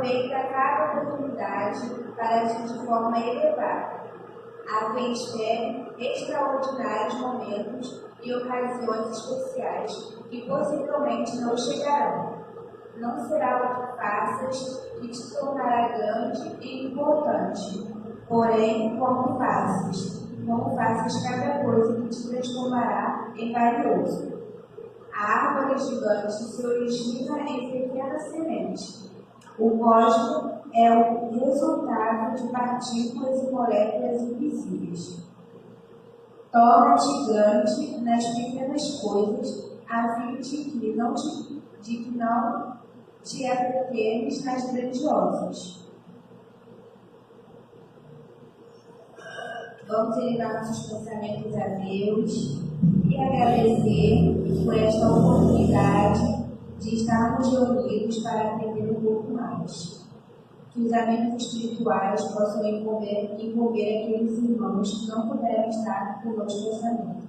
aproveita cada oportunidade para agir de forma elevada. Há quem espere extraordinários momentos e ocasiões especiais que possivelmente não chegarão. Não será o que faças que te tornará grande e importante, porém, como faças cada coisa que te transformará em valioso. A árvore gigante se origina em pequena semente. O cosmos é o resultado de partículas e moléculas invisíveis. Torna-te grande nas pequenas coisas, a fim de que não te apequenes nas grandiosas. Vamos elevar nossos pensamentos a Deus e agradecer por esta oportunidade de estarmos reunidos para aprender um pouco mais. Que os amigos espirituais possam envolver aqueles irmãos que não puderam estar conosco esta noite.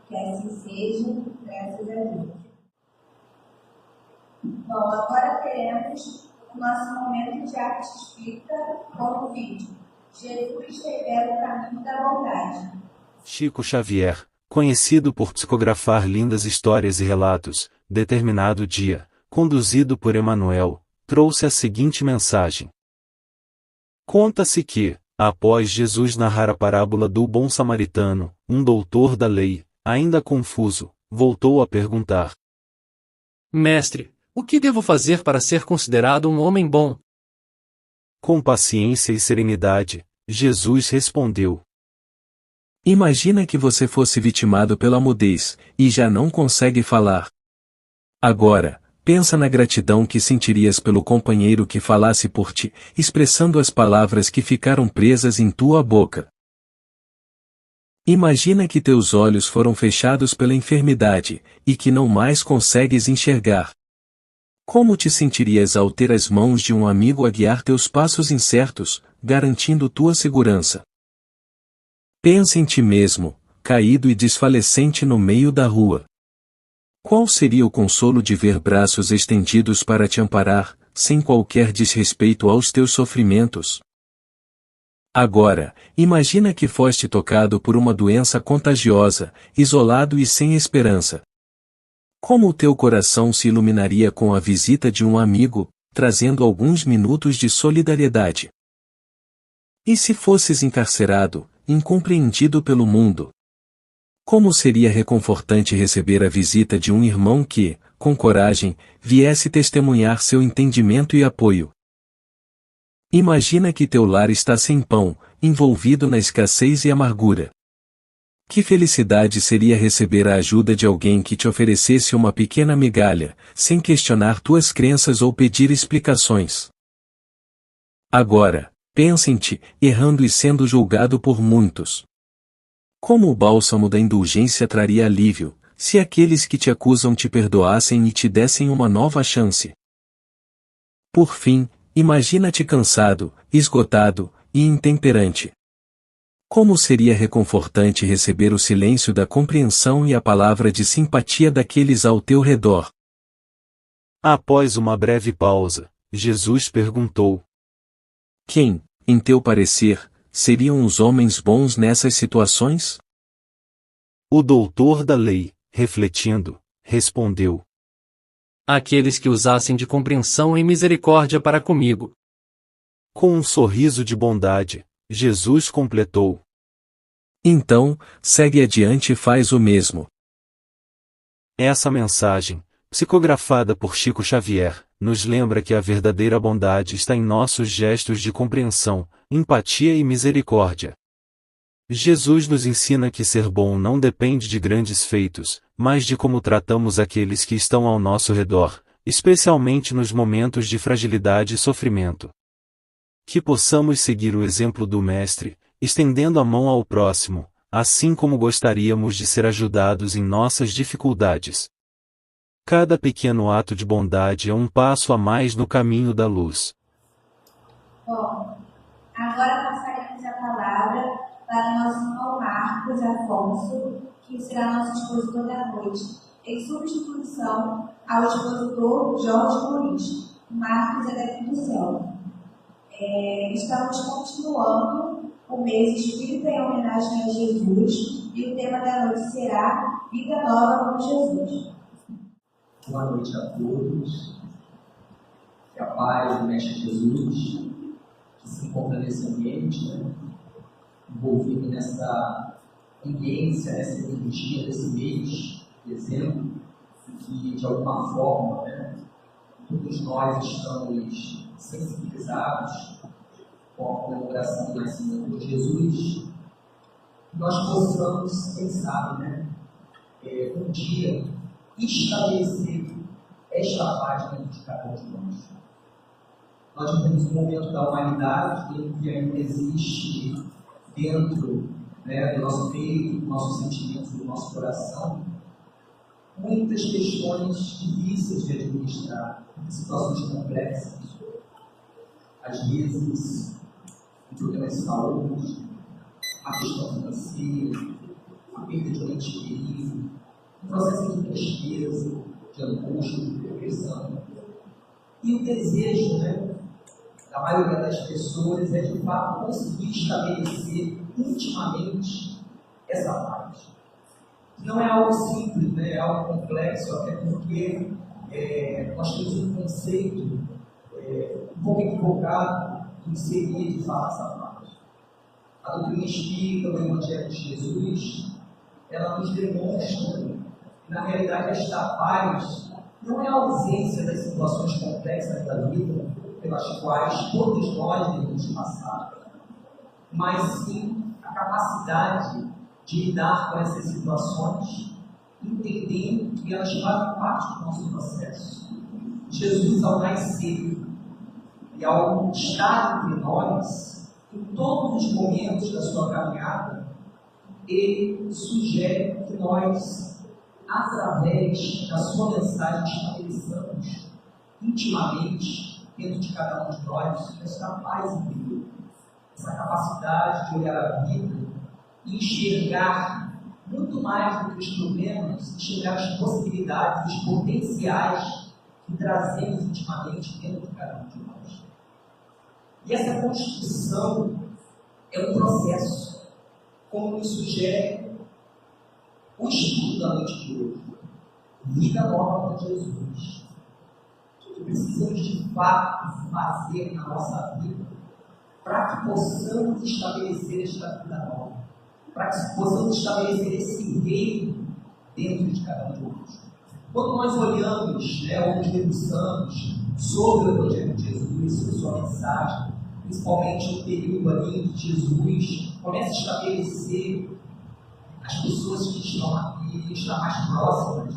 Que assim seja, graças a Deus. Bom, agora teremos o nosso momento de arte espírita com o vídeo Jesus revela o caminho da bondade. Chico Xavier, conhecido por psicografar lindas histórias e relatos, determinado dia, conduzido por Emmanuel, trouxe a seguinte mensagem. Conta-se que, após Jesus narrar a parábola do bom samaritano, um doutor da lei, ainda confuso, voltou a perguntar: Mestre, o que devo fazer para ser considerado um homem bom? Com paciência e serenidade, Jesus respondeu: Imagina que você fosse vitimado pela mudez, e já não consegue falar. Agora, pensa na gratidão que sentirias pelo companheiro que falasse por ti, expressando as palavras que ficaram presas em tua boca. Imagina que teus olhos foram fechados pela enfermidade, e que não mais consegues enxergar. Como te sentirias ao ter as mãos de um amigo a guiar teus passos incertos, garantindo tua segurança? Pensa em ti mesmo, caído e desfalecente no meio da rua. Qual seria o consolo de ver braços estendidos para te amparar, sem qualquer desrespeito aos teus sofrimentos? Agora, imagina que foste tocado por uma doença contagiosa, isolado e sem esperança. Como o teu coração se iluminaria com a visita de um amigo, trazendo alguns minutos de solidariedade? E se fosses encarcerado, incompreendido pelo mundo? Como seria reconfortante receber a visita de um irmão que, com coragem, viesse testemunhar seu entendimento e apoio? Imagina que teu lar está sem pão, envolvido na escassez e amargura. Que felicidade seria receber a ajuda de alguém que te oferecesse uma pequena migalha, sem questionar tuas crenças ou pedir explicações. Agora, pensa em ti, errando e sendo julgado por muitos. Como o bálsamo da indulgência traria alívio, se aqueles que te acusam te perdoassem e te dessem uma nova chance? Por fim, imagina-te cansado, esgotado e intemperante. Como seria reconfortante receber o silêncio da compreensão e a palavra de simpatia daqueles ao teu redor. Após uma breve pausa, Jesus perguntou: Quem, em teu parecer, seriam os homens bons nessas situações? O doutor da lei, refletindo, respondeu: Aqueles que usassem de compreensão e misericórdia para comigo. Com um sorriso de bondade, Jesus completou: Então, segue adiante e faz o mesmo. Essa mensagem, psicografada por Chico Xavier, nos lembra que a verdadeira bondade está em nossos gestos de compreensão, empatia e misericórdia. Jesus nos ensina que ser bom não depende de grandes feitos, mas de como tratamos aqueles que estão ao nosso redor, especialmente nos momentos de fragilidade e sofrimento. Que possamos seguir o exemplo do Mestre, estendendo a mão ao próximo, assim como gostaríamos de ser ajudados em nossas dificuldades. Cada pequeno ato de bondade é um passo a mais no caminho da luz. Bom, agora passaremos a palavra para o nosso irmão Marcos Afonso, que será nosso expositor da noite, em substituição ao expositor Jorge Muniz. Marcos é daqui do céu. Estamos continuando o mês espírita em homenagem a Jesus e o tema da noite será Vida Nova com Jesus. Boa noite a todos. Que a paz do Mestre Jesus, que se encontra nesse ambiente, envolvido nessa ambiência, nessa energia desse mês de dezembro, que de alguma forma, todos nós estamos sensibilizados com a comemoração do nascimento de Jesus, nós possamos, quem sabe, um dia estabelecer esta paz dentro de cada um de nós. Nós vivemos um momento da humanidade em que ainda existe dentro do nosso peito, do nossos sentimentos, do nosso coração, muitas questões difíceis de administrar, situações complexas. Às vezes, um problema de saúde, a questão financeira, a perda de um ente querido, um processo de tristeza, de angústia, de depressão. E o desejo, da maioria das pessoas é de fato conseguir estabelecer intimamente essa paz. Não é algo simples, é algo complexo, até porque nós temos um conceito um pouco equivocado do que seria de fato essa paz. A doutrina espírita, o Evangelho de Jesus, ela nos demonstra que, na realidade, esta paz não é a ausência das situações complexas da vida pelas quais todos nós devemos passar, mas sim a capacidade de lidar com essas situações, entendendo que elas fazem parte do nosso processo. Jesus, ao nascer e ao estar entre nós, em todos os momentos da sua caminhada, ele sugere que nós, através da sua mensagem, estabeleçamos intimamente, dentro de cada um de nós, essa paz interior, essa capacidade de olhar a vida e enxergar muito mais do que os problemas, enxergar as possibilidades, os potenciais que trazemos intimamente dentro de cada um de nós. E essa construção é um processo, como nos sugere o estudo da noite de hoje. Vida nova com Jesus. O que precisamos de fato fazer na nossa vida para que possamos estabelecer esta vida nova, para que possamos estabelecer esse reino dentro de cada um de nós. Quando nós olhamos, ou nos debruçamos sobre o Evangelho de Jesus, sobre sua mensagem, principalmente no período ali em que Jesus começa a estabelecer as pessoas que estão aqui, que estão mais próximas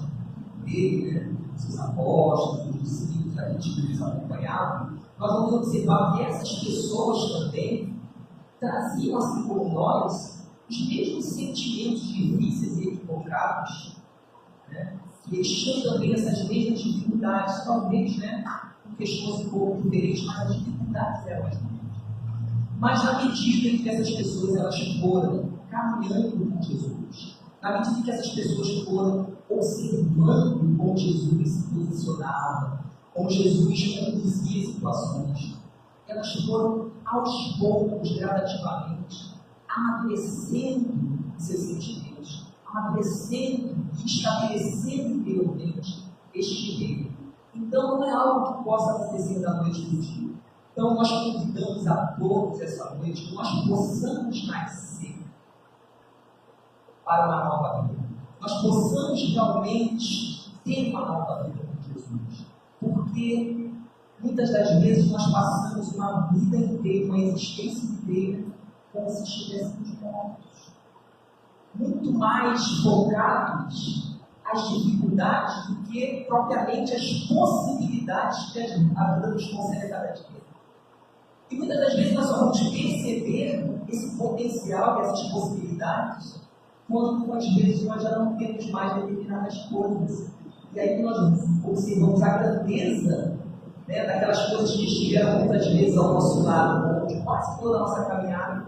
dele, seus apóstolos, os discípulos, a gente que eles acompanhavam, nós vamos observar que essas pessoas também traziam, assim como nós, os mesmos sentimentos difíceis e equivocados, que eles tinham também essas mesmas dificuldades, talvez, com questões um pouco diferentes, mas as dificuldades eram as mesmas. Mas na medida em que essas pessoas elas foram caminhando com Jesus, na medida em que essas pessoas foram observando como Jesus se posicionava, como Jesus conduzia situações, elas foram aos poucos, gradativamente, amadurecendo seus sentimentos, amadurecendo e estabelecendo interiormente este reino. Então não é algo que possa acontecer da noite para o dia. Então nós convidamos a todos essa noite que nós possamos nascer para uma nova vida. Nós possamos realmente ter uma nova vida com Jesus. Porque muitas das vezes nós passamos uma vida inteira, uma existência inteira, como se estivéssemos mortos. Muito mais focados às dificuldades do que propriamente as possibilidades que a vida nos concede a cada dia. E muitas das vezes nós só vamos perceber esse potencial, essas possibilidades, quando às vezes nós já não temos mais determinadas coisas. E aí nós observamos a grandeza daquelas coisas que estiveram muitas vezes ao nosso lado, de quase toda a nossa caminhada,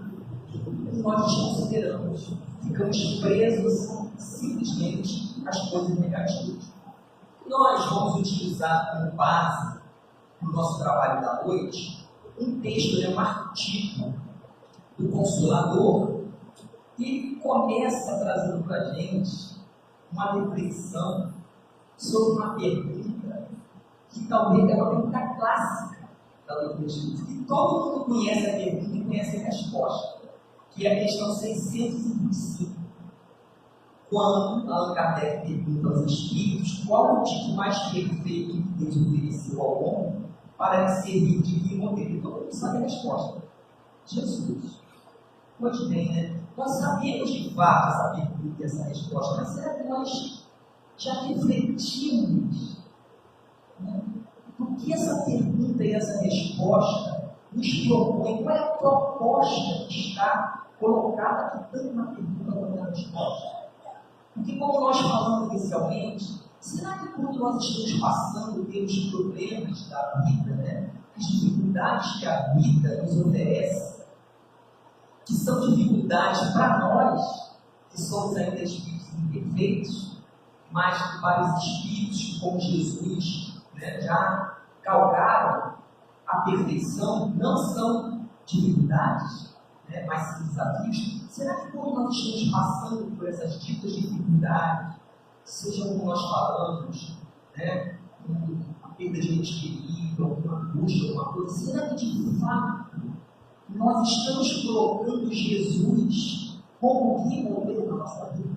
e nós desconsideramos, ficamos presos simplesmente às coisas negativas. Nós vamos utilizar como base no nosso trabalho da noite, um texto, um artigo do Consolador, que começa trazendo para a gente uma reflexão sobre uma pergunta que talvez é uma pergunta clássica da doutrina espírita. E todo mundo conhece a pergunta e conhece a resposta, que é a questão 625. Quando Allan Kardec pergunta aos espíritos qual o tipo mais perfeito que Deus ofereceu ao homem para lhe servir de guia e modelo. Todo mundo sabe a resposta. Jesus. Pois bem, né? Nós sabemos de fato essa pergunta e essa resposta, mas será que nós já refletimos, né, do que essa pergunta e essa resposta nos propõe? Qual é a proposta que está colocada aqui, tanto na pergunta quanto na resposta? Porque, como nós falamos inicialmente, será que quando nós estamos passando pelos problemas da vida, né, as dificuldades que a vida nos oferece, que são dificuldades para nós, que somos ainda espíritos imperfeitos, mas que para os espíritos como Jesus, né, já galgaram a perfeição, não são dificuldades, né, mas são desafios? Será que quando nós estamos passando por essas ditas dificuldades, seja como nós falamos, né, a perda de ente querido, alguma angústia, alguma coisa, será que de fato nós estamos colocando Jesus como guia e modelo na nossa vida?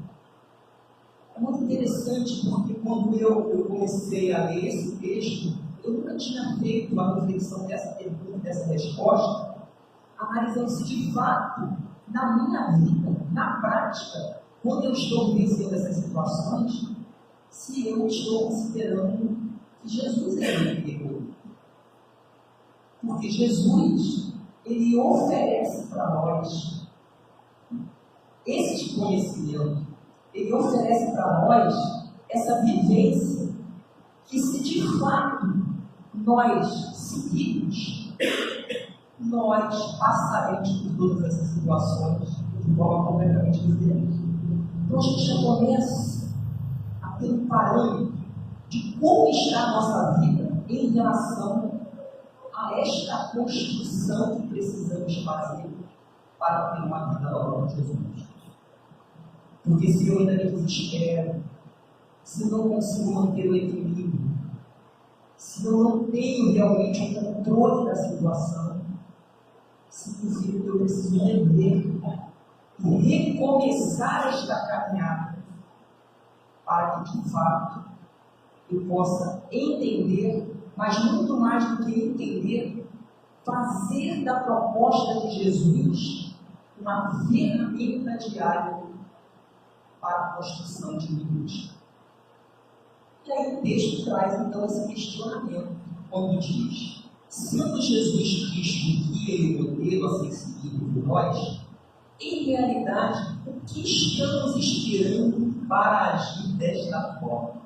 É muito interessante, porque quando eu comecei a ler esse texto, eu nunca tinha feito uma reflexão dessa pergunta, dessa resposta, analisando se de fato, na minha vida, na prática, quando eu estou vivenciando essas situações, se eu estou considerando que Jesus é o meu guia. Porque Jesus, ele oferece para nós esse conhecimento, ele oferece para nós essa vivência que, se de fato nós seguirmos, nós passaremos por todas essas situações de forma completamente diferente. Então a gente já começa a ter um parâmetro de como está a nossa vida em relação a esta construção que precisamos fazer para ter uma vida nova com Jesus. Porque se eu ainda me desespero, se não consigo manter o equilíbrio, se eu não tenho realmente o controle da situação, significa que eu preciso rever e recomeçar esta caminhada para que, de fato, eu possa entender, mas muito mais do que entender, fazer da proposta de Jesus uma ferramenta diária para a construção de vida. E aí o texto traz então esse questionamento, quando diz: sendo Jesus Cristo guia e modelo a ser seguido por nós, em realidade, o que estamos esperando para agir desta forma?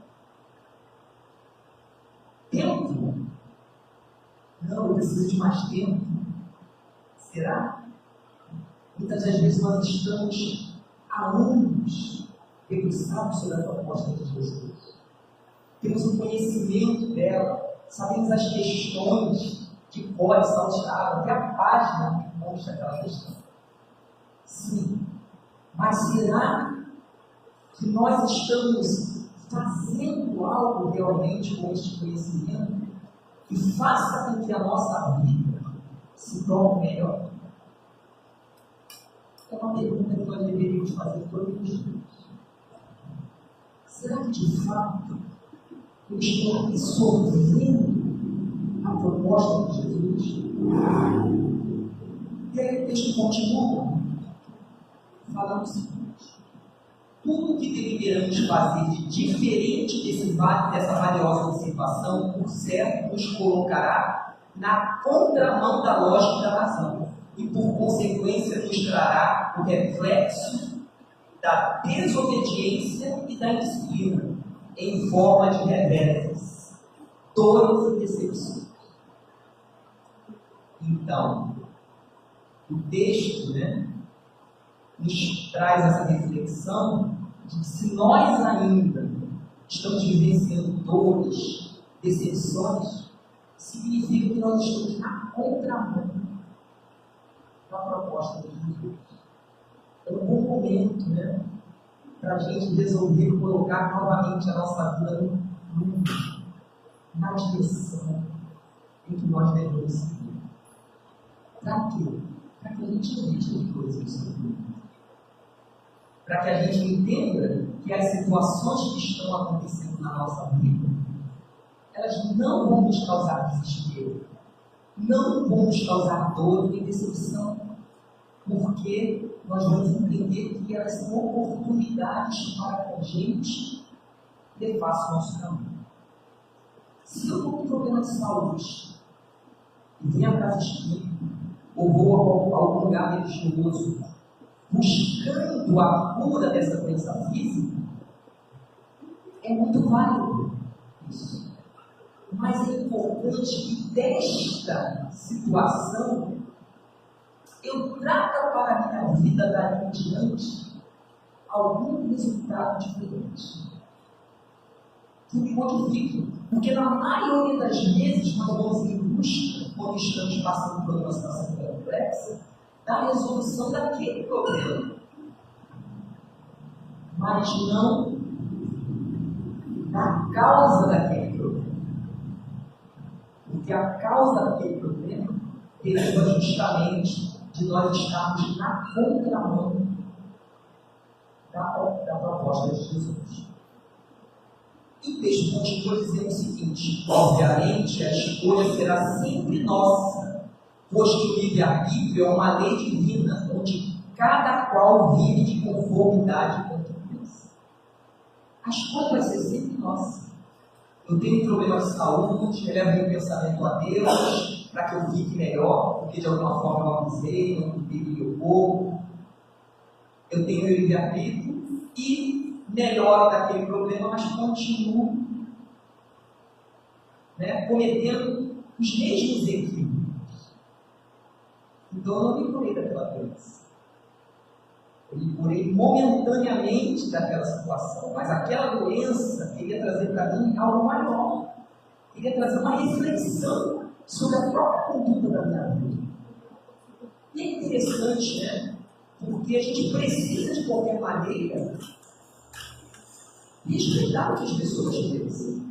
Tempo? Não, eu preciso de mais tempo. Será? Muitas das vezes nós estamos há anos debruçados sobre a proposta de Jesus. Temos um conhecimento dela, sabemos as questões de cor salteado, até a página que consta aquela questão. Sim, mas será que nós estamos fazendo algo realmente com este conhecimento que faça com que a nossa vida se torne melhor? É uma pergunta que nós deveríamos fazer todos os dias. Será que de fato eu estou absorvendo a proposta de Jesus? E aí o texto continua falando o seguinte: tudo o que deveremos fazer de diferente dessa valiosa observação, por certo, nos colocará na contramão da lógica e da razão, e por consequência nos trará o reflexo da desobediência e da indisciplina, em forma de reveses, dores e decepções. Então, o texto, nos traz essa reflexão de que, se nós ainda estamos vivenciando dores, decepções, significa que nós estamos na contramão da proposta de Jesus. É um bom momento, né, para a gente resolver colocar novamente a nossa vida no rumo, na direção em que nós devemos seguir. Para quê? Para que a gente evite as coisas do sofrimento. Para que a gente entenda que as situações que estão acontecendo na nossa vida, elas não vão nos causar desespero, não vão nos causar dor nem decepção, porque nós vamos entender que elas são oportunidades para que a gente defaça o nosso caminho. Se eu estou com um problema de saúde e venho à casa espírita, ou vou a algum lugar religioso, buscando a cura dessa doença física, é muito válido isso. Mas é importante que desta situação eu traga para a minha vida dali em diante algum resultado diferente. Que me modifique. Porque na maioria das vezes nós vamos em busca, quando estamos passando por uma situação complexa, da resolução daquele problema. Mas não da causa daquele problema. Porque a causa daquele problema deriva justamente de nós estarmos na contramão da proposta de Jesus. E o texto continua dizendo o seguinte: obviamente a escolha será sempre nossa, posto que o livre-arbítrio é uma lei divina, onde cada qual vive de conformidade com o que pensa. A escolha vai ser sempre nossa. Eu tenho um problema de saúde, eu levo meu pensamento a Deus, para que eu fique melhor, porque de alguma forma eu abusei, não cuidei meu corpo. Eu tenho meu livre-arbítrio e melhoro daquele problema, mas continuo, cometendo os mesmos equívocos. Então eu não me curei daquela doença. Eu me curei momentaneamente daquela situação, mas aquela doença queria trazer para mim algo maior. Queria trazer uma reflexão sobre a própria conduta da minha vida. E é interessante, né? Porque a gente precisa, de qualquer maneira, respeitar o que as pessoas pensam.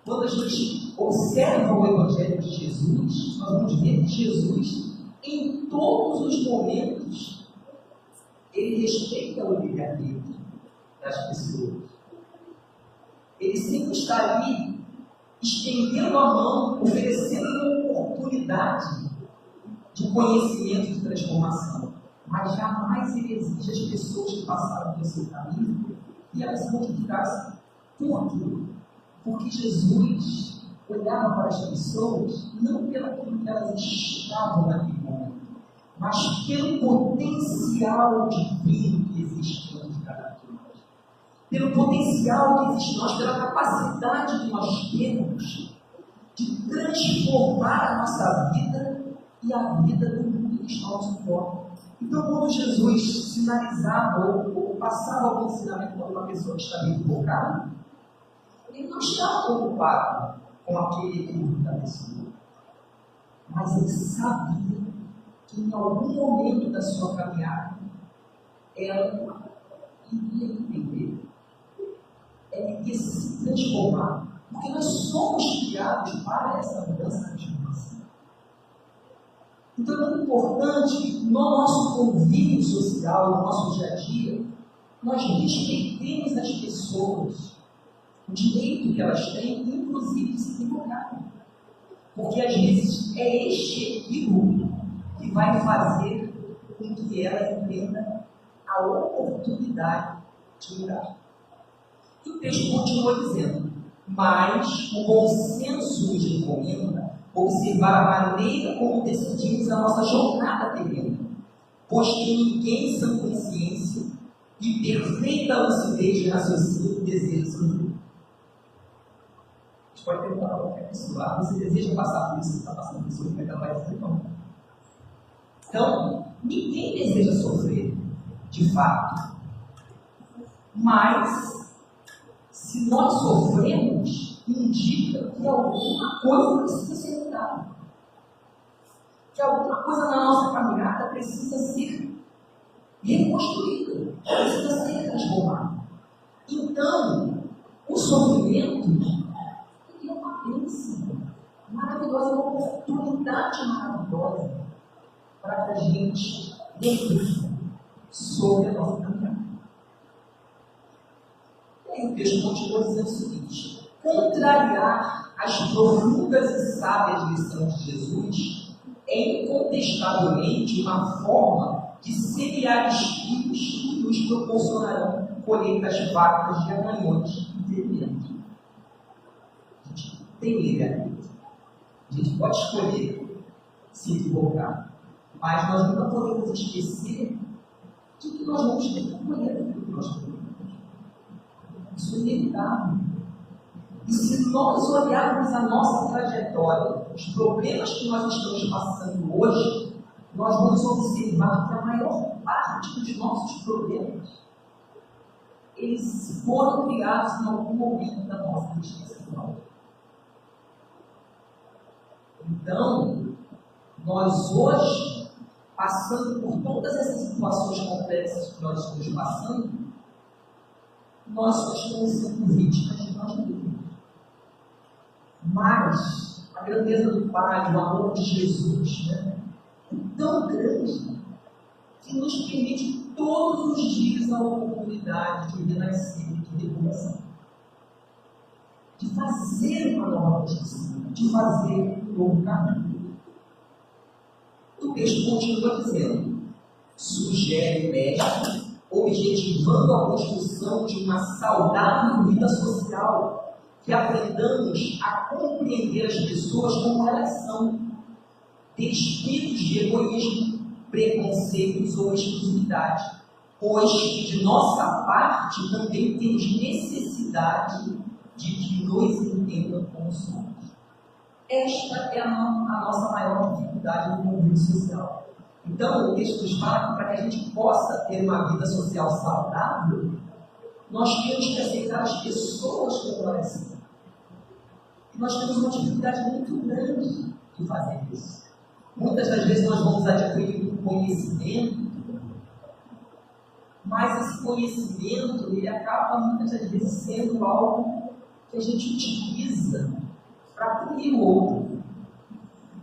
Quando a gente observa o Evangelho de Jesus, nós vamos ver que Jesus, em todos os momentos, ele respeita o livre-arbítrio das pessoas. Ele sempre está ali, estendendo a mão, oferecendo uma oportunidade de conhecimento e de transformação. Mas jamais ele exige às pessoas que passaram pelo seu caminho e elas se modificassem. Por quê? Porque Jesus olhava para as pessoas não pelo que elas estavam naquele momento, mas pelo potencial divino que existe dentro de cada um de nós. Pelo potencial que existe em nós, pela capacidade que nós temos de transformar a nossa vida e a vida do mundo que está ao nosso redor. Então, quando Jesus sinalizava ou passava algum ensinamento para uma pessoa que estava equivocada, ele não estava preocupado com aquele equívoco da pessoa, mas ele sabia que em algum momento da sua caminhada ela iria entender, ela iria se transformar, porque nós somos criados para essa mudança de transformação. Então é muito importante no nosso convívio social, no nosso dia a dia, nós respeitemos as pessoas, o direito que elas têm, inclusive de se equivocarem. Porque às vezes é este equívoco que vai fazer com que ela entenda a oportunidade de mudar. E o texto continua dizendo: mas o bom senso nos recomenda observar a maneira como decidimos a nossa jornada terrena, pois que ninguém sem consciência e perfeita lucidez de raciocínio deseja sofrer. A gente pode perguntar para qualquer pessoa: você deseja passar por isso? Você está passando por isso? Como é que ela vai dizer não? Então, ninguém deseja sofrer, de fato. Mas, se nós sofremos, indica que alguma coisa precisa ser mudada. Que alguma coisa na nossa caminhada precisa ser reconstruída, precisa ser transformada. Então, o sofrimento é uma bênção maravilhosa, uma oportunidade maravilhosa para que a gente reflita sobre a nossa caminhada. E o texto continua dizendo o seguinte: contrariar as profundas e sábias lições de Jesus é incontestavelmente uma forma de semear espinhos que nos proporcionarão colheitas fartas de arranhões e ferimentos. A gente tem livre-arbítrio. A gente pode escolher se equivocar, mas nós nunca podemos esquecer de que nós vamos ter que colher aquilo que nós colhemos. Isso é inevitável. E se nós olharmos a nossa trajetória, os problemas que nós estamos passando hoje, nós vamos observar que a maior parte dos nossos problemas, eles foram criados em algum momento da nossa gestação. Então, nós hoje, passando por todas essas situações complexas que nós estamos passando, nós estamos sendo vítimas de nós mesmos. Mas a grandeza do Pai, o amor de Jesus, é tão grande que nos permite todos os dias a oportunidade de renascer, de recomeçar, de fazer uma nova justiça, de fazer um novo caminho. O texto continua dizendo: sugere o mestre, objetivando a construção de uma saudável vida social, que aprendamos a compreender as pessoas como elas são, despidos de egoísmo, preconceitos ou exclusividade, pois de nossa parte também temos necessidade de que nos entendam como somos. Esta é a nossa maior dificuldade no convívio social. Então, o texto nos fala que para que a gente possa ter uma vida social saudável, nós temos que aceitar as pessoas como elas são. E nós temos uma dificuldade muito grande de fazer isso. Muitas das vezes nós vamos adquirir um conhecimento, mas esse conhecimento ele acaba muitas das vezes sendo algo que a gente utiliza para punir o outro.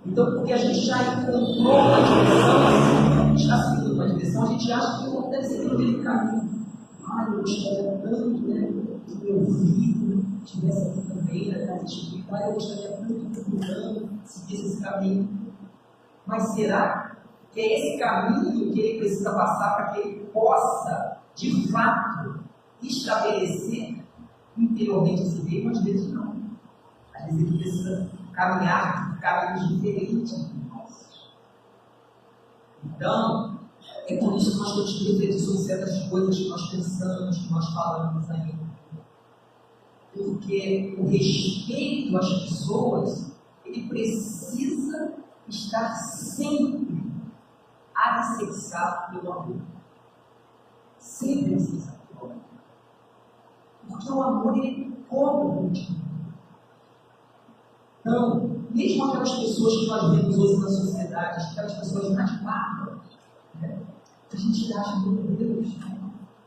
Então, porque a gente já encontrou uma direção, está seguindo uma direção, a gente acha que não deve ser por aquele caminho. Eu gostaria tanto, que meu filho estivesse aqui também na casa espiritual, eu gostaria tanto que o fulano seguisse esse caminho. Mas será que é esse caminho que ele precisa passar para que ele possa, de fato, estabelecer interiormente esse meio? Às vezes não. Às vezes ele precisa caminhar por caminhos diferentes de nós. Então, é por isso que nós temos que refletir sobre certas coisas que nós pensamos, que nós falamos ainda. Porque o respeito às pessoas, ele precisa estar sempre alicerçado pelo amor. Sempre alicerçado pelo amor. Porque o amor, ele cobre o último. Então, mesmo aquelas pessoas que nós vemos hoje na sociedade, aquelas pessoas mais bárbaras, a gente acha, meu Deus,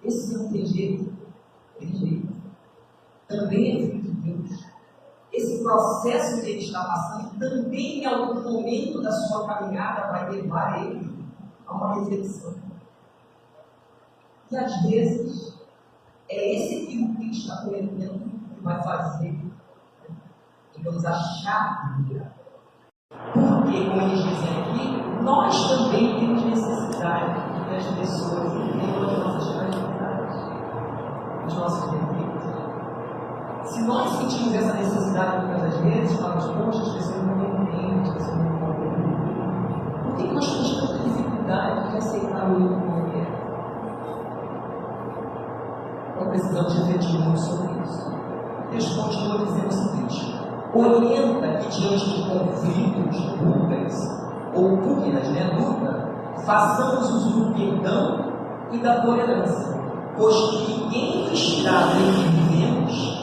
esse não tem jeito, também é filho de Deus. Esse processo que ele está passando também em algum momento da sua caminhada vai levar ele a uma reflexão. E às vezes é esse equívoco que ele está cometendo que vai fazer, digamos, achar virar. Porque, como eles dizem aqui, nós também temos necessidade que as pessoas entendam as nossas fragilidades, os nossos defeitos. Se nós sentimos essa necessidade muitas das vezes, falamos, poxa, as pessoas não me entendem, as pessoas não me compreendem. Por que nós temos tanta dificuldade de aceitar o outro como ele é? Então precisamos refletir muito sobre isso. O texto continua dizendo o seguinte: orienta que diante de conflitos, dúvidas, luta, façamos uso do perdão e da tolerância, pois que ninguém do estado em que vivemos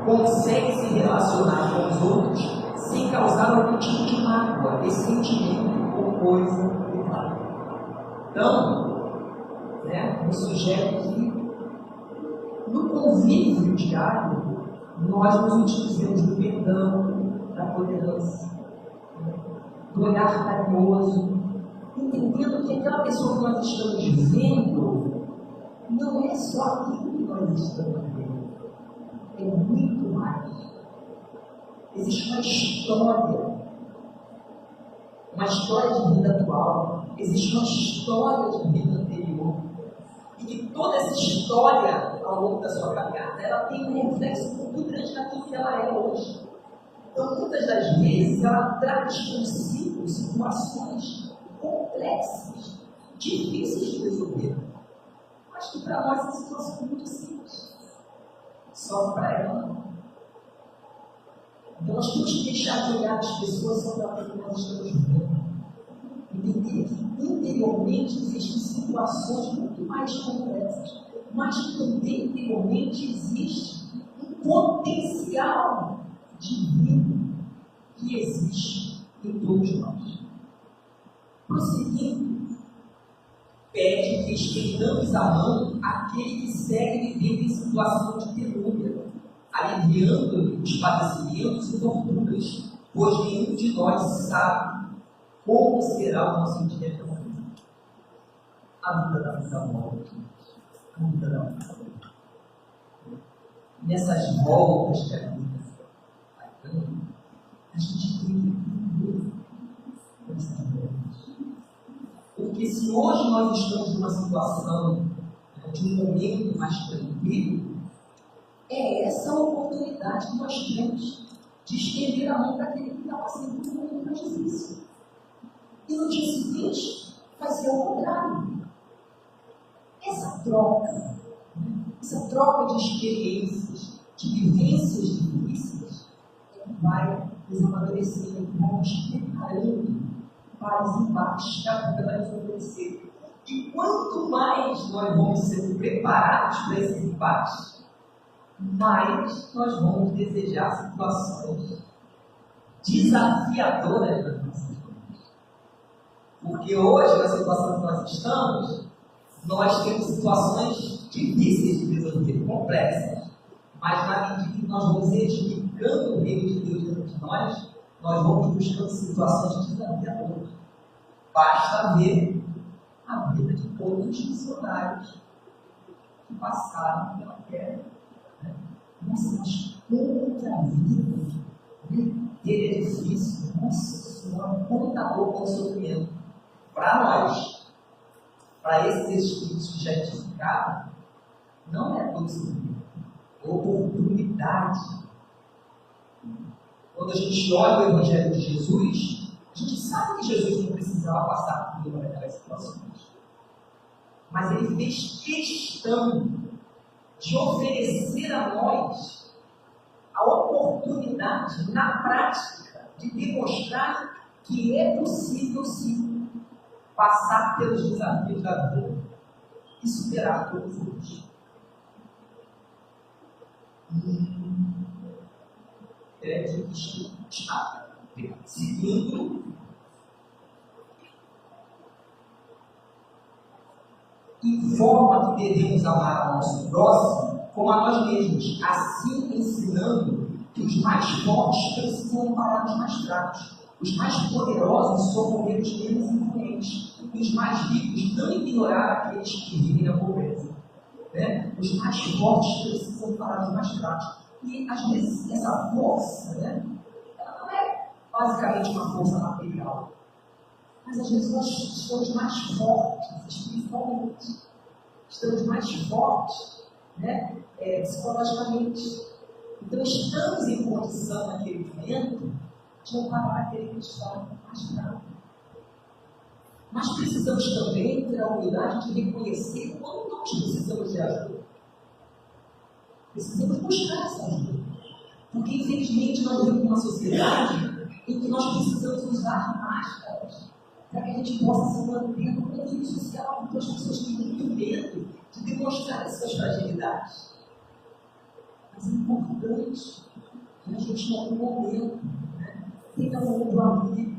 consegue se relacionar com os outros sem causar algum tipo de mágoa, ressentimento ou coisa errada. Então, eu sugiro que no convívio diário nós nos utilizemos do perdão, da tolerância, do olhar carinhoso, entendendo que aquela pessoa que nós estamos vendo não é só aquilo que nós estamos vendo, é muito mais. Existe uma história de vida atual, existe uma história de vida anterior, e que toda essa história, ao longo da sua caminhada, ela tem um reflexo muito grande naquilo que ela é hoje. Então, muitas das vezes, ela traz consigo situações complexas, difíceis de resolver, mas que para nós são situações muito simples. Só para ela não. Então, nós temos que deixar de olhar as pessoas só para aquilo que nós estamos vendo. Entender que interiormente existem situações muito mais complexas, mas que também interiormente existe um potencial divino que existe em todos nós. Prosseguindo, pede que estendamos a mão àquele que segue vivendo em situação de penúria, aliviando-lhe os padecimentos e torturas, pois nenhum de nós sabe como será o nosso dia de amanhã. A vida da nossa morte, a vida da nossa morte. Nessas voltas que a vida vai dando, a gente tem que entender essas voltas. Porque se hoje nós estamos numa situação de um momento mais tranquilo, é essa a oportunidade que nós temos de estender a mão para aquele que está passando por um momento mais difícil. E no dia seguinte, vai ser o contrário. Essa troca de experiências, de vivências difíceis, vai nos amadurecendo, vai nos preparando para os embates que a vida vai nos oferecer. E quanto mais nós vamos sendo preparados para esses embates, mais nós vamos desejar situações desafiadoras nas nossas vidas. Porque hoje, na situação que nós estamos, nós temos situações difíceis de resolver, complexas. Mas na medida que nós vamos edificando o reino de Deus dentro de nós vamos buscando situações desafiadoras. Basta ver a vida de todos os missionários que passaram pela terra. Nossa, mas como que a vida dele é difícil? Nossa Senhora, como está pouco o sofrimento? Para nós, para esses espíritos que já edificaram, não é todo sofrimento, é oportunidade. Quando a gente olha o Evangelho de Jesus, a gente sabe que Jesus não precisava passar por uma daquelas situações. Mas ele fez questão de oferecer a nós a oportunidade, na prática, de demonstrar que é possível, sim, passar pelos desafios da vida e superar todos eles. Segundo, informa que devemos amar ao nosso próximo como a nós mesmos, assim ensinando que os mais fortes precisam amparar os mais fracos, os mais poderosos socorrer os menos influentes, e os mais ricos não ignorar aqueles que vivem na pobreza. Os mais fortes precisam amparar os mais fracos. E às vezes essa força, ela não é basicamente uma força material, mas às vezes nós estamos mais fortes espiritualmente, estamos mais fortes psicologicamente. Então estamos em condição naquele momento de amparar aquele que está mais fraco. Mas precisamos também ter a humildade de reconhecer quando nós precisamos de ajuda. Precisamos buscar essa ajuda. Porque, infelizmente, nós vivemos uma sociedade em que nós precisamos usar máscaras para que a gente possa se manter no convívio social, porque as pessoas têm muito medo de demonstrar as suas fragilidades. Mas é importante que a gente, em algum momento, tenha um mundo amigo,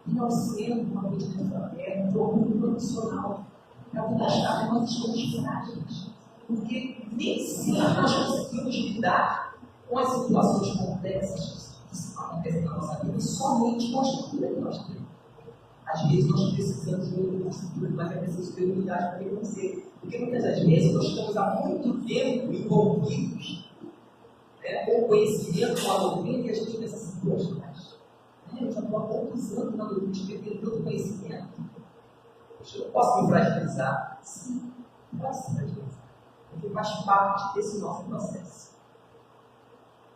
tenha o centro, uma mente aberta, ou um mundo profissional, para mostrar que nós estamos frágeis. Porque nem sempre nós conseguimos lidar com as situações complexas que acontecem na nossa vida somente com a estrutura que nós temos. Às vezes nós precisamos de uma estrutura, mas é preciso ter unidade para reconhecer. Porque muitas das vezes nós estamos há muito tempo envolvidos com o conhecimento, com a doutrina, e a gente pensa assim, poxa, mas eu já estou há poucos anos na doutrina, eu tenho tanto conhecimento. Eu posso me fragilizar? Sim, posso se fragilizar. Porque faz parte desse nosso processo.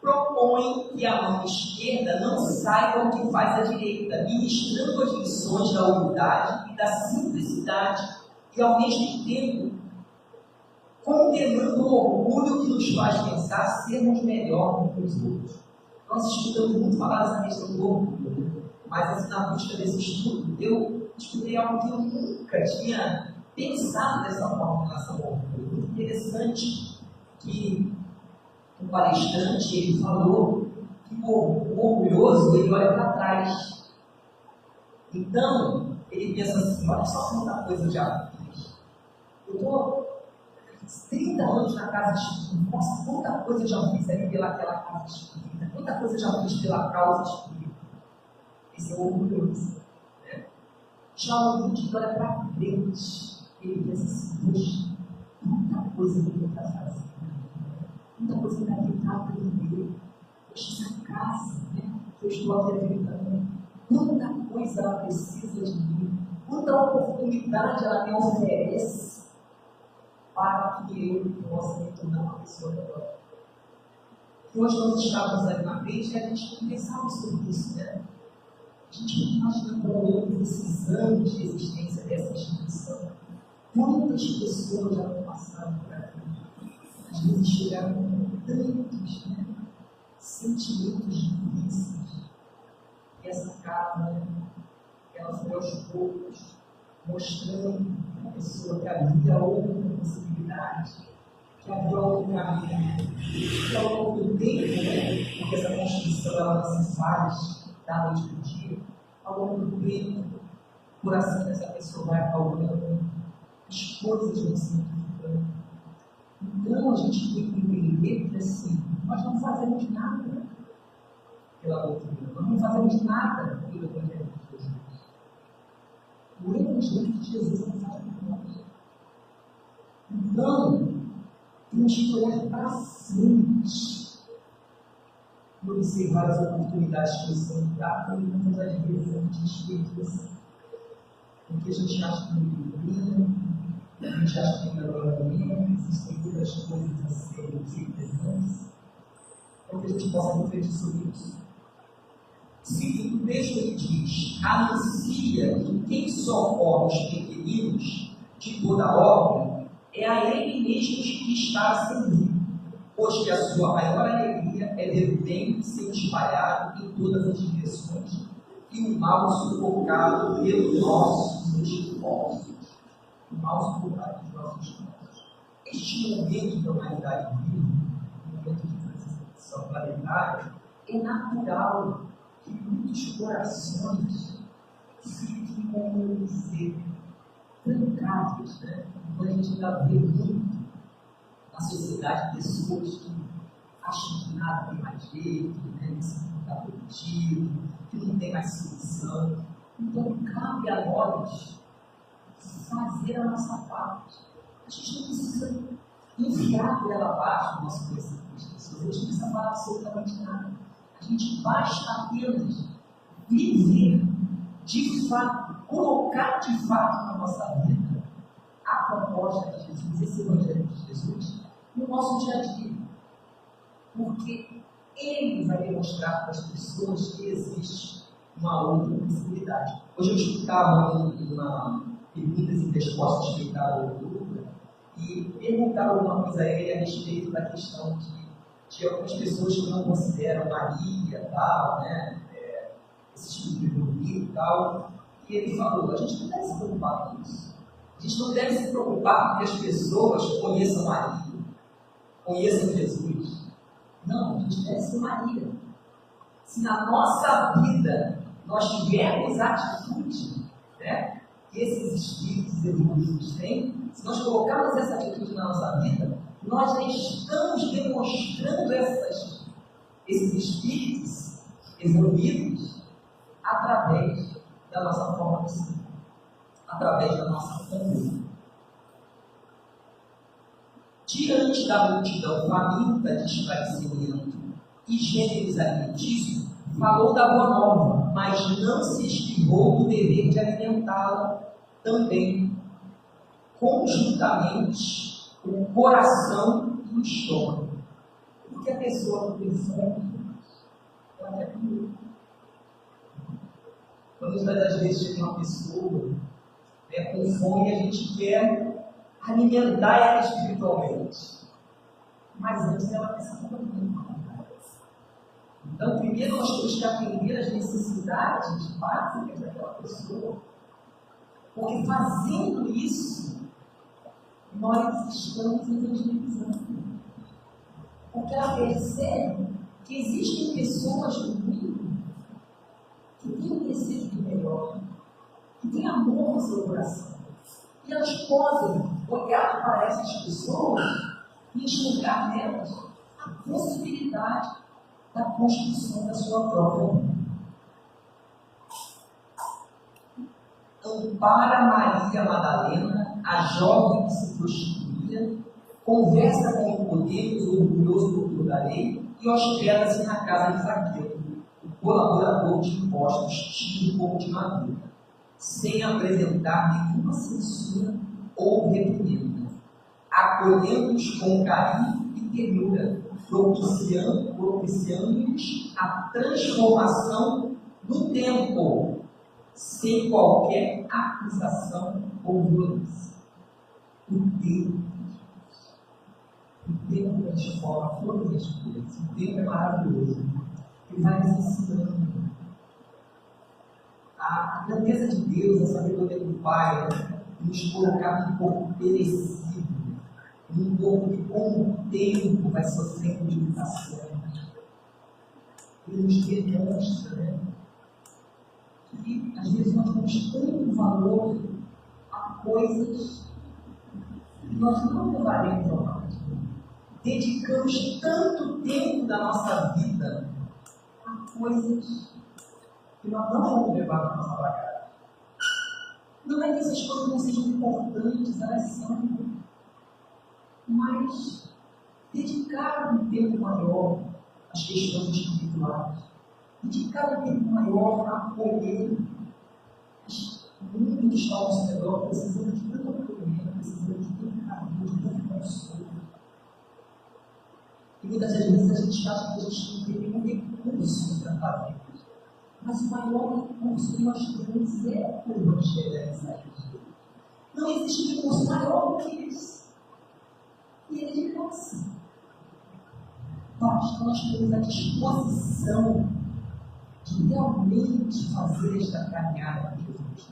Propõe que a mão esquerda não saiba o que faz a direita, ministrando as lições da humildade e da simplicidade, e ao mesmo tempo condenando o orgulho que nos faz pensar sermos melhor do que os outros. Nós estudamos muito falar dessa questão do orgulho, mas assim, na busca desse estudo, eu descobri algo que eu nunca tinha pensado dessa forma em relação ao orgulho. Muito interessante que um palestrante ele falou que o orgulhoso ele olha para trás. Então, ele pensa assim, olha só quanta coisa eu já fiz. Eu estou 30 anos na casa espírita, nossa, quanta coisa eu já fiz ali pelaquela casa espírita, quanta coisa eu já fiz pela causa espírita. Esse é o orgulhoso. Já o orgulho que olha para frente, ele pensa assim, poxa, muita coisa que eu estou fazendo, muita coisa que eu tenho para aprender, poxa, essa casa que eu estou aproveitando, quanta coisa ela precisa de mim, quanta oportunidade ela me oferece para que eu possa me tornar uma pessoa melhor. E hoje nós estávamos ali na frente e a gente pensava sobre isso, A gente não imagina como eu precisando de existência dessa instituição. Quantas pessoas já passaram por aqui? Às vezes chegaram com tantos sentimentos difíceis. E essa carta, ela foi aos poucos mostrando a pessoa que havia outra possibilidade, que havia outro caminho, que ao longo do tempo, porque essa Constituição ela não se faz da noite para o dia, ao longo do tempo, o coração dessa pessoa vai acalmando, as coisas vão se modificando. Então a gente tem que entender que assim, nós não fazemos nada pela doutrina, nós não fazemos nada pelo Evangelho de Jesus. O Evangelho de Jesus não faz por nós. Então, temos que olhar para frente e observar as oportunidades que nos são dadas, e muitas vezes a gente esquece. Porque a gente acha que não tem, a gente acha que agora não existem muitas coisas a serem feitas antes, para que a gente possa refletir sobre isso. Se o texto ele diz, anuncia que quem socorre os pequeninos de toda obra é a ele mesmo que está a servir, pois que a sua maior alegria é ver o bem ser espalhado em todas as direções e o mal sufocado pelos nossos esforços. O mal sufocado pelos nossos esforços. Este momento da humanidade viva, o momento de transição planetária, é natural que muitos corações fiquem, como dizer, trancados, Quando a gente ainda vê muito na sociedade pessoas que acham que nada tem mais jeito, que se não está produtivo, que não tem mais solução. Então, cabe a nós fazer a nossa parte. A gente não precisa enfiar por ela abaixo o nosso conhecimento das pessoas, a gente não precisa falar absolutamente nada. A gente basta apenas viver de fato, colocar de fato na nossa vida a proposta de Jesus, esse Evangelho de Jesus, no nosso dia a dia. Porque ele vai demonstrar para as pessoas que existe uma outra possibilidade. Hoje eu escutava uma perguntas e respostas feitas ao YouTube e perguntaram alguma coisa a ele a respeito da questão de algumas pessoas que não consideram Maria, tal, esse tipo de bonito e tal. E ele falou, a gente não deve se preocupar com isso. A gente não deve se preocupar com que as pessoas conheçam Maria, conheçam Jesus. Não, a gente deve ser Maria. Se na nossa vida nós tivermos a atitude, né, que esses espíritos evoluídos têm, se nós colocarmos essa atitude na nossa vida, nós já estamos demonstrando esses espíritos evoluídos através da nossa forma de ser, através da nossa conduta. Diante da multidão faminta de esclarecimento e gêneros alimentícios, falou da boa nova, mas não se esquivou do dever de alimentá-la também, conjuntamente, o coração e o estômago. Porque a pessoa que tem fome, ela quer comer. Quando muitas vezes chega uma pessoa, né, com fome, a gente quer alimentar ela espiritualmente. Mas antes ela precisa comer. Então, primeiro nós temos que atender as necessidades básicas daquela pessoa. Porque fazendo isso, nós estamos evangelizando. Porque ela percebe que existem pessoas no mundo que têm um desejo de melhor, que têm amor no seu coração. E elas podem olhar para essas pessoas e enxergar nelas a possibilidade da construção da sua própria vida. Ampara Maria Madalena, a jovem que se prostituía, conversa com o poder orgulhoso doutor da lei e hospeda-se na casa de Zaqueu, o colaborador de impostos tido como de madura, sem apresentar nenhuma censura ou reprimenda, acolhendo-os com carinho e ternura, propiciando-lhes a transformação do tempo, sem qualquer acusação ou violência. O tempo transforma todas as coisas. O tempo é maravilhoso. Ele vai nos ensinando a grandeza de Deus, a sabedoria do Pai, nos colocar num corpo perecido, num corpo que com o tempo vai sofrendo limitações. Ele nos demonstra, né, que às vezes nós damos tanto valor a coisas que nós não levaremos ao lado. Dedicamos tanto tempo da nossa vida a coisas que nós não vamos levar para a nossa bagagem. Não é que essas coisas não sejam importantes, elas são. Mas dedicar um tempo maior às questões espirituais, dedicar um tempo maior a acolher o mundo que está ao nosso redor, precisando de tanto acolhimento, precisando de tanto carinho, de tanto consolo. E muitas vezes a gente acha que a gente não tem nenhum recurso para fazer. Mas o maior recurso que nós temos é o Evangelho. Não existe recurso maior do que esse. E ele de graça. Basta nós termos a disposição de realmente fazer esta caminhada com Jesus,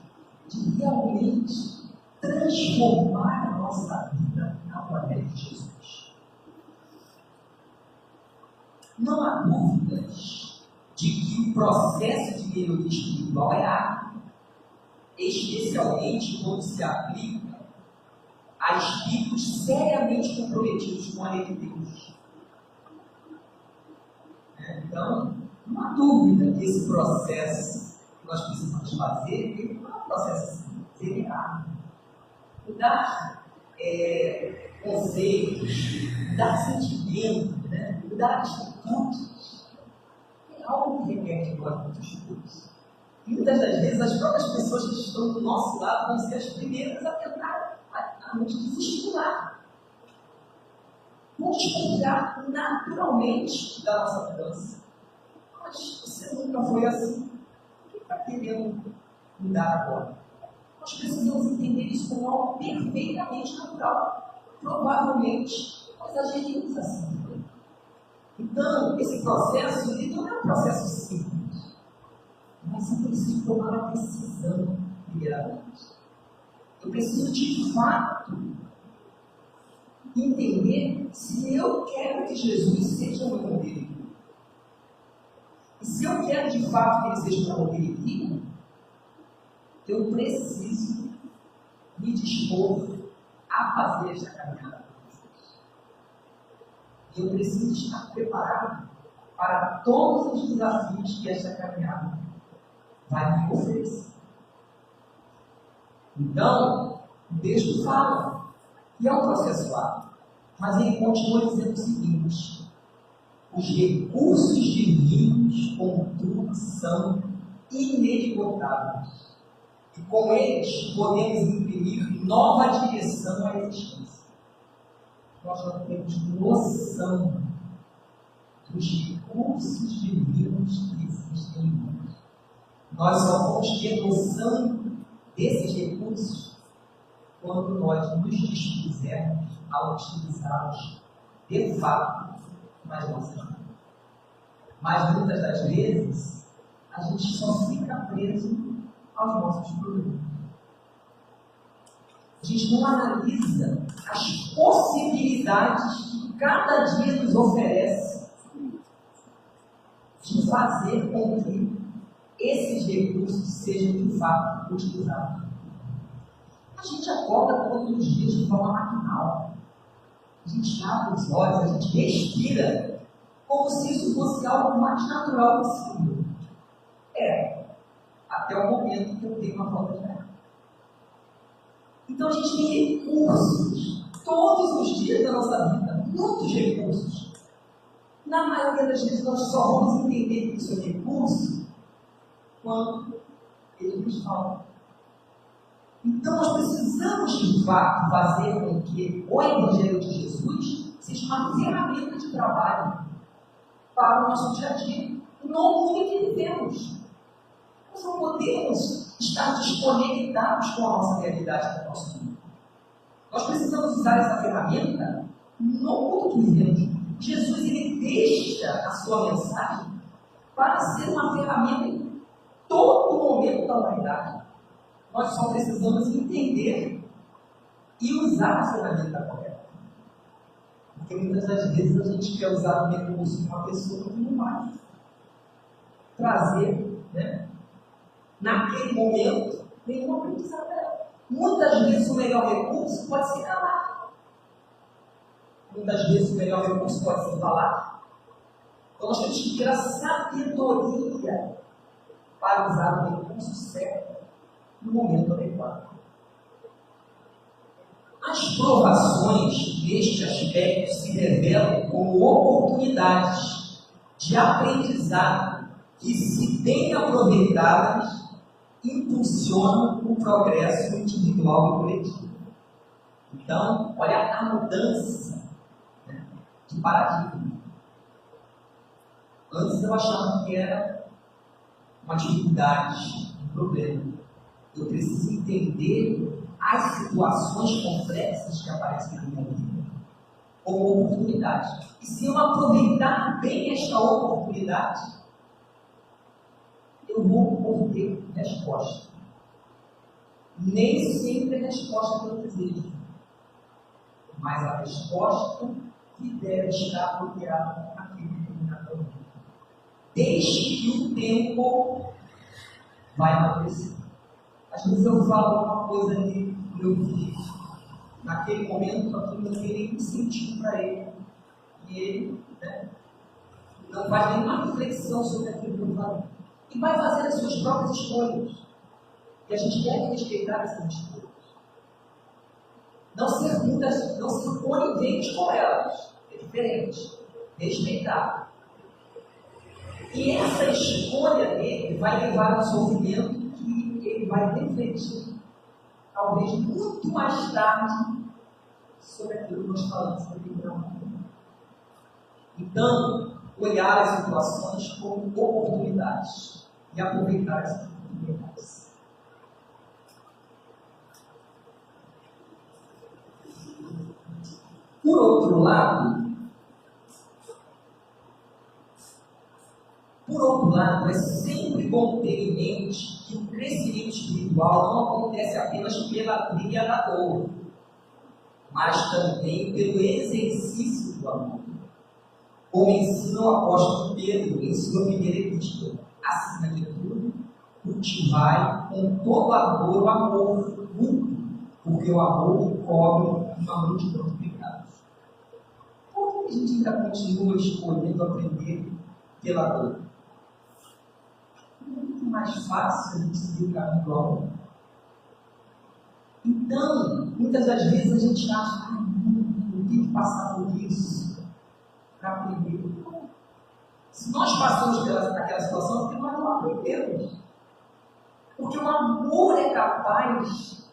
de realmente transformar a nossa vida através de Jesus. Não há dúvidas de que o processo de melhoria espiritual é árduo, especialmente quando se aplica a espíritos seriamente comprometidos com a lei de Deus. Então, não há dúvida que esse processo que nós precisamos fazer, ele não é um processo simples, ele é árduo. Mudar conceitos, mudar sentimentos, né? Mudar atitudes, é algo que requer muitas coisas. E muitas das vezes as próprias pessoas que estão do nosso lado vão ser as primeiras a tentar a nos desestimular. Vão desconfiar naturalmente da nossa mudança. Mas você nunca foi assim. O que está querendo mudar agora? Nós precisamos entender isso como algo perfeitamente natural. Provavelmente nós agiríamos assim. Então, esse processo ele não é um processo simples. Mas eu preciso tomar a decisão, primeiramente. Eu preciso, de fato, entender se eu quero que Jesus seja o meu modelo. E se eu quero de fato que ele seja o meu modelo, eu preciso me dispor a fazer esta caminhada. Eu preciso estar preparado para todos os desafios que esta caminhada vai me oferecer. Então, o texto fala que é um processo árduo, mas ele continua dizendo o seguinte: os recursos divinos, contudo, são inesgotáveis. E com eles podemos imprimir nova direção à existência. Nós não temos noção dos recursos divinos que existem em nós. Nós só vamos ter noção desses recursos quando nós nos dispusermos a utilizá-los de fato nas nossas vidas. Mas muitas das vezes a gente só fica preso aos nossos problemas. A gente não analisa as possibilidades que cada dia nos oferece de fazer com que esses recursos sejam de fato utilizados. A gente acorda todos os dias de forma maquinal. A gente abre os olhos, a gente respira como se isso fosse algo mais natural possível. Até o momento que eu tenho uma falta de ar. Então a gente tem recursos todos os dias da nossa vida, muitos recursos. Na maioria das vezes nós só vamos entender que isso é recurso quando ele nos falta. Então nós precisamos de fato fazer com que o Evangelho de Jesus seja uma ferramenta de trabalho para o nosso dia a dia, no mundo em que vivemos. Nós não podemos estar desconectados com a nossa realidade do nosso mundo. Nós precisamos usar essa ferramenta no mundo que vivemos. Jesus ele deixa a sua mensagem para ser uma ferramenta em todo momento da humanidade. Nós só precisamos entender e usar a ferramenta correta. Porque muitas das vezes a gente quer usar o recurso de uma pessoa que não vai trazer, naquele momento, nenhuma aprendizado dela. Muitas vezes o melhor recurso pode ser calar. Muitas vezes o melhor recurso pode ser falar. Então nós temos que ter a sabedoria para usar o recurso certo no momento adequado. As provações neste aspecto se revelam como oportunidades de aprendizado que, se bem aproveitadas, impulsionam o progresso individual e coletivo. Então, olha a mudança de paradigma. Antes eu achava que era uma dificuldade, um problema. Eu preciso entender as situações complexas que aparecem na minha vida como oportunidade. E se eu aproveitar bem esta oportunidade, eu vou obter resposta. Nem sempre a resposta que eu desejo, mas a resposta que deve estar bloqueada naquele determinado momento. Desde que o tempo vai acontecer. Às vezes eu falo alguma coisa ali no meu filho, naquele momento aquilo não tem nenhum sentido para ele. E ele não faz nenhuma reflexão sobre aquilo que eu falo. E vai fazer as suas próprias escolhas. E a gente deve respeitar essas escolhas. Não ser conivente com elas. É diferente. Respeitar. E essa escolha dele vai levar ao sofrimento que ele vai refletir, talvez muito mais tarde, sobre aquilo que nós falamos aqui. Então, olhar as situações como oportunidades e aproveitar essas oportunidades. Por outro lado, é sempre bom ter em mente que o crescimento espiritual não acontece apenas pela trilha da dor, mas também pelo exercício do amor. Como ensina o apóstolo Pedro em sua primeira epístola, acima de tudo, cultivai com todo ardor o amor mútuo, porque o amor cobre uma multidão de pecados. Por que a gente ainda continua escolhendo aprender pela dor? É muito mais fácil a gente seguir o caminho do amor. Então, muitas das vezes a gente acha, eu tenho que passar por isso para aprender. Se nós passamos aquela situação, é porque nós não aprendemos. Porque o amor é capaz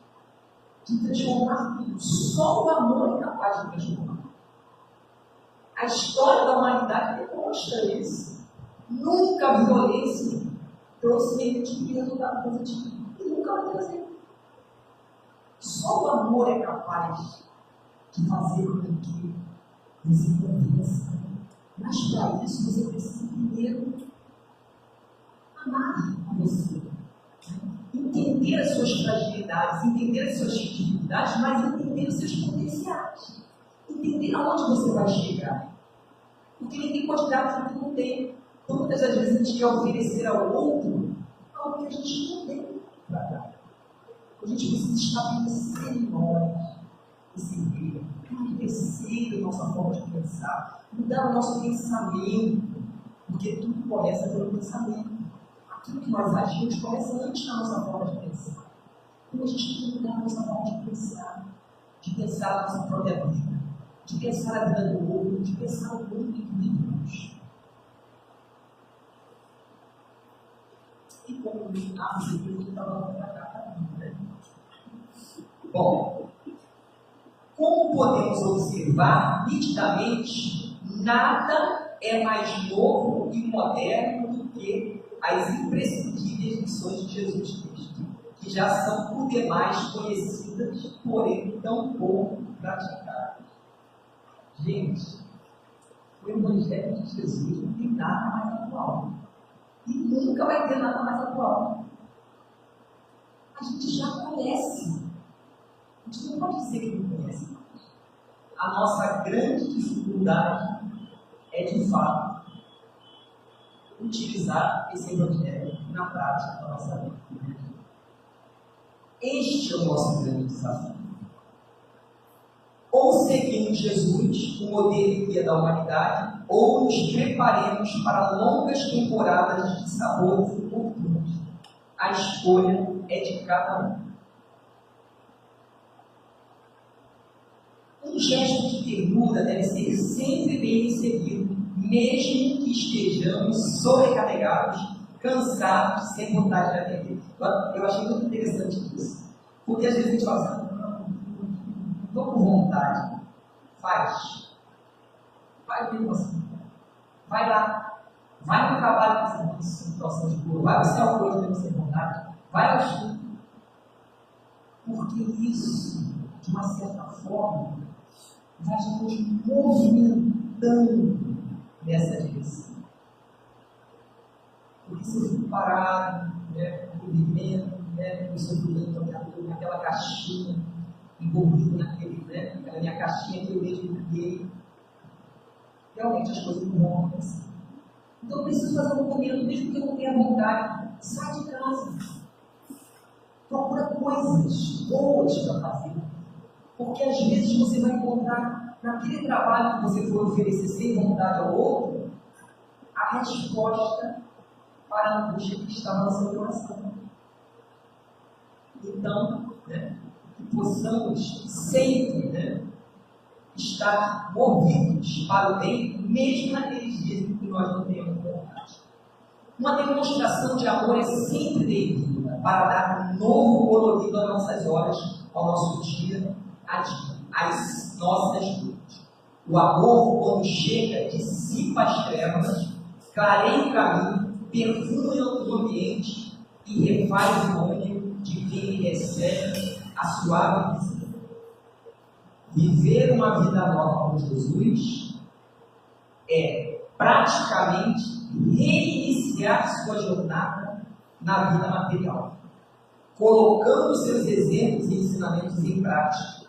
de transformar tudo. Só o amor é capaz de transformar. A história da humanidade demonstra isso. Nunca a violência trouxe nenhum tipo de resultado positivo. E nunca vai trazer. Só o amor é capaz de fazer com que você convença. Mas para isso você precisa primeiro amar você. Entender as suas fragilidades, entender as suas dificuldades, mas entender os seus potenciais. Entender aonde você vai chegar. Porque ninguém pode dar aquilo que não tem. Então, muitas das vezes a gente quer oferecer ao outro algo que a gente não tem para dar. A gente precisa estabelecer em nós esse meio, enriquecer a nossa forma de pensar, mudar o nosso pensamento, porque tudo começa pelo pensamento. Aquilo que nós agimos começa antes da nossa forma de pensar. Então a gente tem que mudar a nossa forma de pensar a nossa própria vida, de pensar a vida do outro, de pensar o mundo que vivemos. E como eu estava para cá, né? Bom, como podemos observar nitidamente, nada é mais novo e moderno do que as imprescindíveis lições de Jesus Cristo, que já são por demais conhecidas, porém tão pouco praticadas. Gente, o Evangelho de Jesus não tem nada mais atual. E nunca vai ter nada mais atual. A gente já conhece. A gente não pode dizer que não conhece. A nossa grande dificuldade é, de fato, utilizar esse Evangelho na prática da nossa vida. Este é o nosso grande desafio. Ou seguimos Jesus, o modelo e guia da humanidade, ou nos preparemos para longas temporadas de sabores inoportunos. A escolha é de cada um. Um gesto de ternura deve ser sempre bem recebido, mesmo que estejamos sobrecarregados, cansados, sem vontade de atender. Eu achei muito interessante isso. Porque às vezes a gente fala assim, não estou com vontade. Faz. Vai mesmo assim. Vai lá. Vai no trabalho com situação de dor. Vai você ao coisa mesmo sem vontade. Vai ao estudo. Porque isso, de uma certa forma, vai nos movimentando nessa direção. Porque se eu fico parado, vivendo, o sofrimento naquela caixinha, envolvido naquela minha caixinha que eu mesmo criei, realmente as coisas não vão acontecer. Então eu preciso fazer um movimento, mesmo que eu não tenha vontade, sai de casa. Procura coisas boas para fazer. Porque às vezes você vai encontrar naquele trabalho que você for oferecer sem vontade ao outro, a resposta para a angústia que está no seu coração. Então, que possamos sempre estar movidos para o bem, mesmo naqueles dias em que nós não temos vontade. Uma demonstração de amor é sempre devida para dar um novo colorido às nossas horas, ao nosso dia a dia, às nossas lutas. O amor, quando chega, dissipa as trevas, clareia o caminho, perfuma o ambiente e refaz o ânimo de quem recebe a suave visita. Viver uma vida nova com Jesus é praticamente reiniciar sua jornada na vida material, colocando seus exemplos e ensinamentos em prática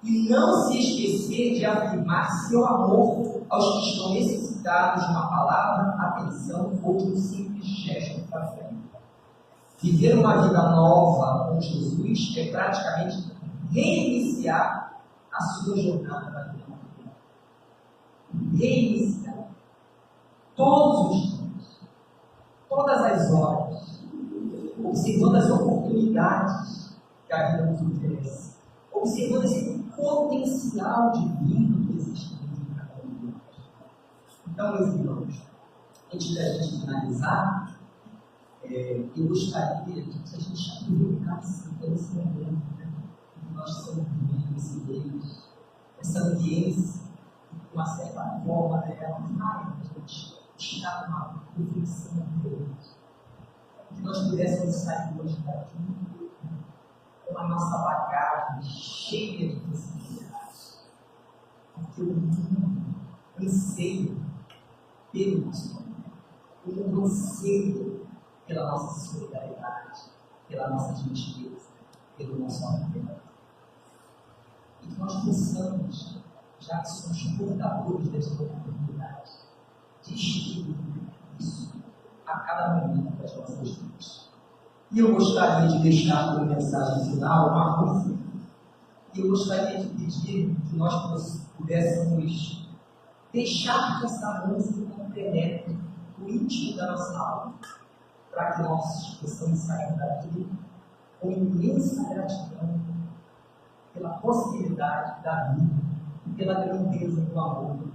E não se esquecer de afirmar seu amor aos que estão necessitados de uma palavra, atenção ou de um simples gesto para frente. Viver uma vida nova com Jesus é praticamente reiniciar a sua jornada na vida. Reiniciar. Todos os dias, todas as horas, observando as oportunidades que a vida nos oferece, observando esse potencial divino que existe dentro de cada um de nós. Então, meus irmãos, antes da gente finalizar, eu gostaria que a gente aproveitasse esse momento, né, que nós estamos vivendo esse Deus, essa ambiência, de uma certa forma dela, a gente tirar uma reflexão diferente, que nós pudéssemos sair hoje daqui com a nossa bagagem cheia de possibilidades, porque o mundo anseia pelo nosso nome, o mundo anseia pela nossa solidariedade, pela nossa gentileza, pelo nosso amor. E que nós possamos, já que somos portadores dessa oportunidade, distribuir isso a cada momento das nossas vidas. E eu gostaria de deixar como mensagem final uma música. E eu gostaria de pedir que nós pudéssemos deixar que essa música penetre no íntimo da nossa alma, para que nós possamos sair daqui com imensa gratidão pela possibilidade da vida e pela grandeza do amor do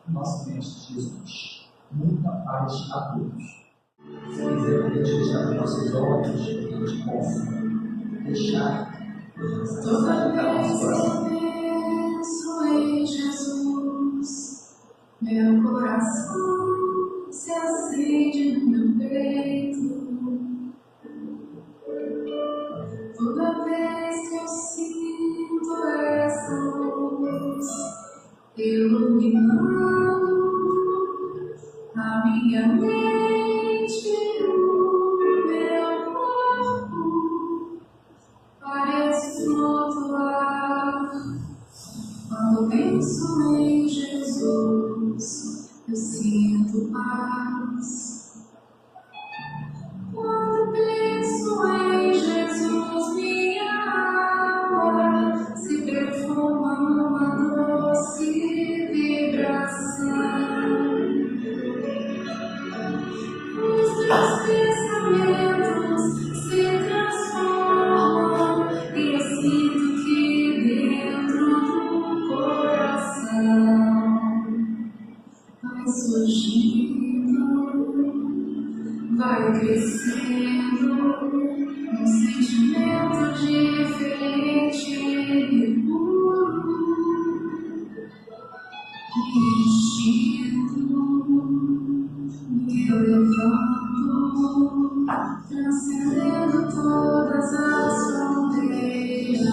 nosso Mestre Jesus. Muita paz a todos. Se quiser, a gente fechar os nossos olhos e a gente possa deixar toda vez que eu penso em Jesus, meu coração se acende no meu peito. Toda vez que eu sinto essa luz iluminando a minha mente, o meu corpo parece flutuar. Quando penso em Jesus, eu sinto paz. Quando penso em Jesus, minha alma se perfuma numa doce vibração. Os meus pensamentos se transformam e eu sinto que dentro do coração vai surgindo, vai crescendo um sentimento diferente e puro, me enchendo, me elevando, transcendendo todas as fronteiras.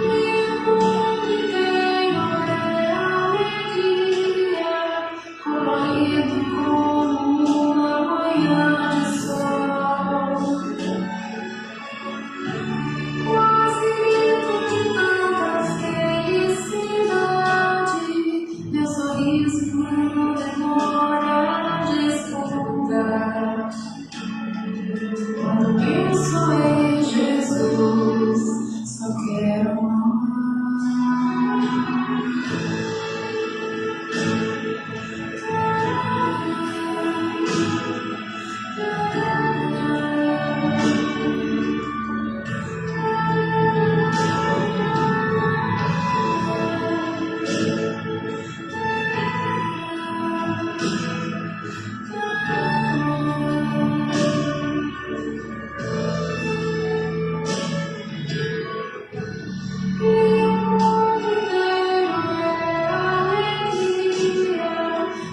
Meu mundo inteiro é alegria, colorido como uma manhã de sol. Quase grito de tanta felicidade, meu sorriso não demora a despontar. Quando penso em Jesus, só quero amar.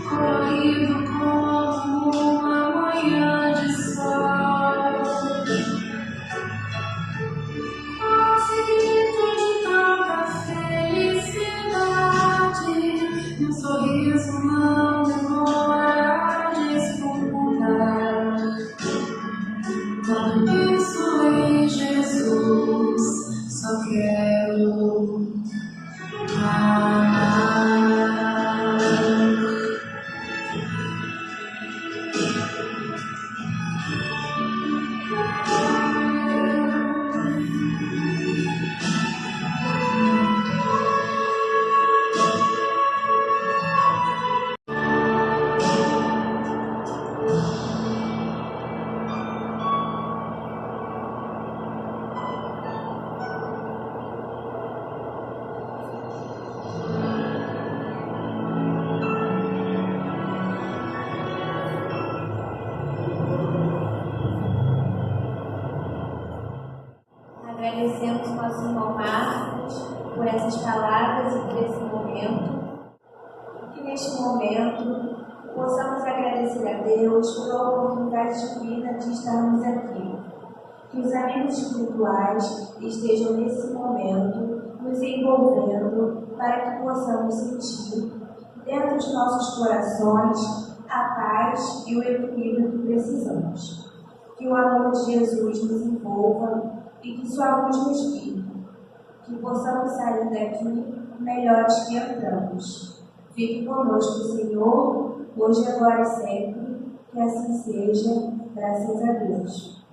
Colorido como uma manhã de sol. Quase grito de tanta felicidade, meu sorriso não demora a despontar. Quando penso em Jesus, Agradecemos ao nosso irmão Marcos por essas palavras e por esse momento. Que neste momento possamos agradecer a Deus pela oportunidade divina de estarmos aqui. Que os amigos espirituais estejam nesse momento nos envolvendo para que possamos sentir dentro de nossos corações a paz e o equilíbrio que precisamos. Que o amor de Jesus nos envolva e que sua luz nos guie. Que possamos sair daqui melhores que entramos. Fique conosco, Senhor, hoje, agora e sempre. Que assim seja, graças a Deus.